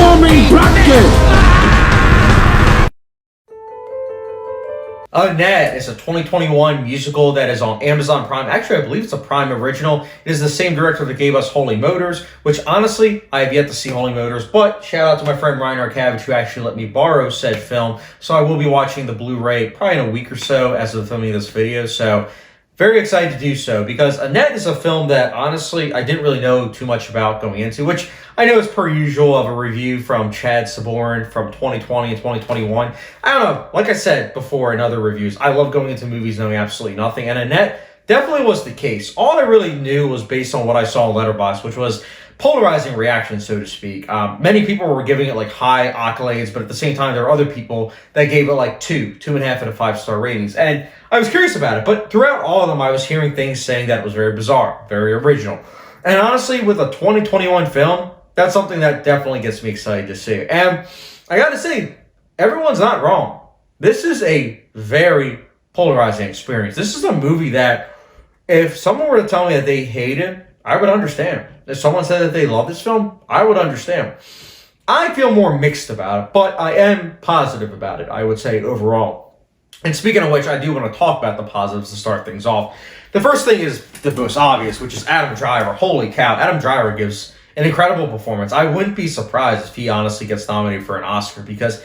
warming blanket! Annette is a 2021 musical that is on Amazon Prime. Actually, I believe it's a Prime original. It is the same director that gave us Holy Motors, which honestly, I have yet to see Holy Motors, but shout out to my friend Ryan Arcavage who actually let me borrow said film. So I will be watching the Blu-ray probably in a week or so as of filming this video. So very excited to do so because Annette is a film that honestly I didn't really know too much about going into, which I know is per usual of a review from Chad Saborn from 2020 and 2021. I don't know, like I said before in other reviews, I love going into movies knowing absolutely nothing, and Annette definitely was the case. All I really knew was based on what I saw on Letterboxd, which was polarizing reaction, so to speak. Many people were giving it like high accolades, but at the same time, there are other people that gave it like 2.5 out of 5-star ratings. And I was curious about it, but throughout all of them, I was hearing things saying that it was very bizarre, very original. And honestly, with a 2021 film, that's something that definitely gets me excited to see. And I gotta say, everyone's not wrong. This is a very polarizing experience. This is a movie that if someone were to tell me that they hate it, I would understand. If someone said that they love this film, I would understand. I feel more mixed about it, but I am positive about it, I would say, overall. And speaking of which, I do want to talk about the positives to start things off. The first thing is the most obvious, which is Adam Driver. Holy cow, Adam Driver gives an incredible performance. I wouldn't be surprised if he honestly gets nominated for an Oscar because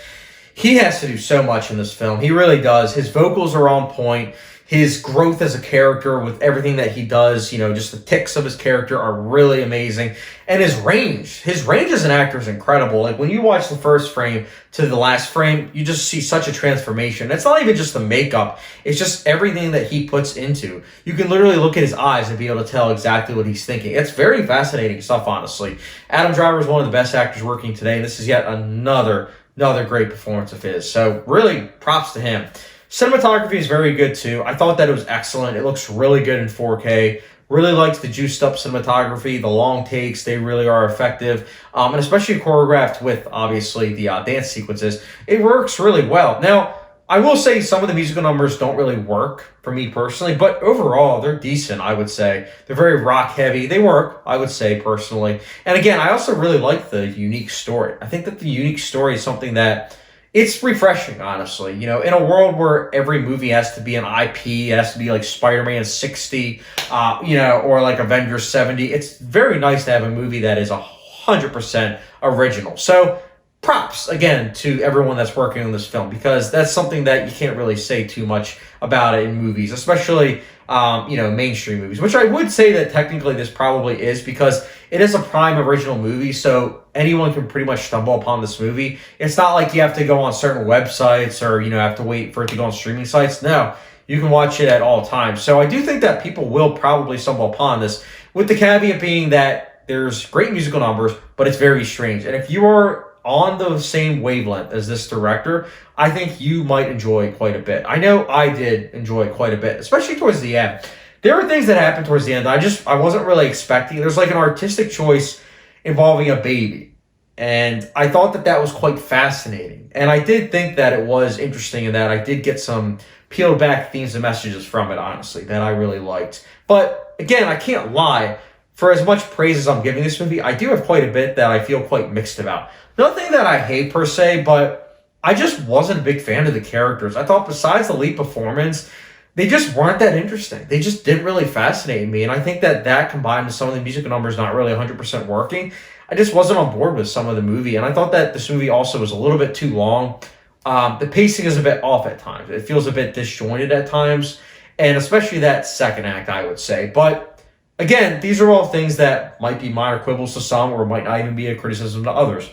he has to do so much in this film. He really does. His vocals are on point. His growth as a character with everything that he does, you know, just the tics of his character are really amazing. And his range as an actor is incredible. Like when you watch the first frame to the last frame, you just see such a transformation. It's not even just the makeup. It's just everything that he puts into. You can literally look at his eyes and be able to tell exactly what he's thinking. It's very fascinating stuff, honestly. Adam Driver is one of the best actors working today, and this is yet another great performance of his. So really, props to him. Cinematography is very good too. I thought that it was excellent. It looks really good in 4K. Really liked the juiced up cinematography. The long takes, they really are effective. And especially choreographed with, obviously, the dance sequences. It works really well. Now, I will say some of the musical numbers don't really work for me personally, but overall, they're decent, I would say. They're very rock heavy. They work, I would say, personally. And again, I also really like the unique story. I think that the unique story is something that it's refreshing, honestly. You know, in a world where every movie has to be an IP, it has to be like Spider-Man 60, or like Avengers 70. It's very nice to have a movie that is 100% original. So props, again, to everyone that's working on this film, because that's something that you can't really say too much about it in movies, especially, mainstream movies, which I would say that technically this probably is because it is a Prime original movie, so anyone can pretty much stumble upon this movie. It's not like you have to go on certain websites or, have to wait for it to go on streaming sites. No, you can watch it at all times. So I do think that people will probably stumble upon this, with the caveat being that there's great musical numbers, but it's very strange. And if you are on the same wavelength as this director, I think you might enjoy quite a bit. I know I did enjoy quite a bit, especially towards the end. There were things that happened towards the end that I wasn't really expecting. There's like an artistic choice involving a baby, and I thought that was quite fascinating. And I did think that it was interesting in that I did get some peeled back themes and messages from it, honestly, that I really liked. But again, I can't lie. For as much praise as I'm giving this movie, I do have quite a bit that I feel quite mixed about. Nothing that I hate per se, but I just wasn't a big fan of the characters. I thought besides the lead performance, they just weren't that interesting. They just didn't really fascinate me. And I think that combined with some of the musical numbers not really 100% working, I just wasn't on board with some of the movie. And I thought that this movie also was a little bit too long. The pacing is a bit off at times. It feels a bit disjointed at times. And especially that second act, I would say. But again, these are all things that might be minor quibbles to some or might not even be a criticism to others.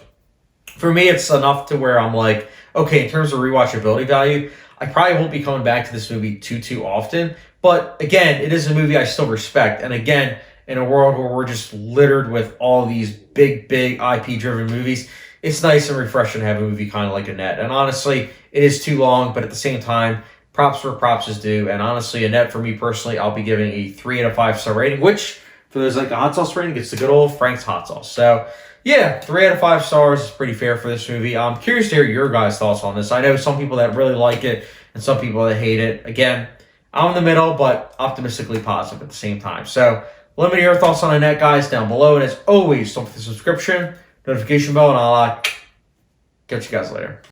For me, it's enough to where I'm like, okay, in terms of rewatchability value, I probably won't be coming back to this movie too often. But again, it is a movie I still respect. And again, in a world where we're just littered with all these big IP-driven movies, it's nice and refreshing to have a movie kind of like Annette. And honestly, it is too long, but at the same time, props where props is due. And honestly, Annette, for me personally, I'll be giving a 3 out of 5 star rating, which for those like a hot sauce rating, it's the good old Frank's hot sauce. So yeah, 3 out of 5 stars is pretty fair for this movie. I'm curious to hear your guys' thoughts on this. I know some people that really like it and some people that hate it. Again, I'm in the middle, but optimistically positive at the same time. So let me know your thoughts on Annette, guys, down below. And as always, don't forget the subscription, notification bell, and all that. Catch you guys later.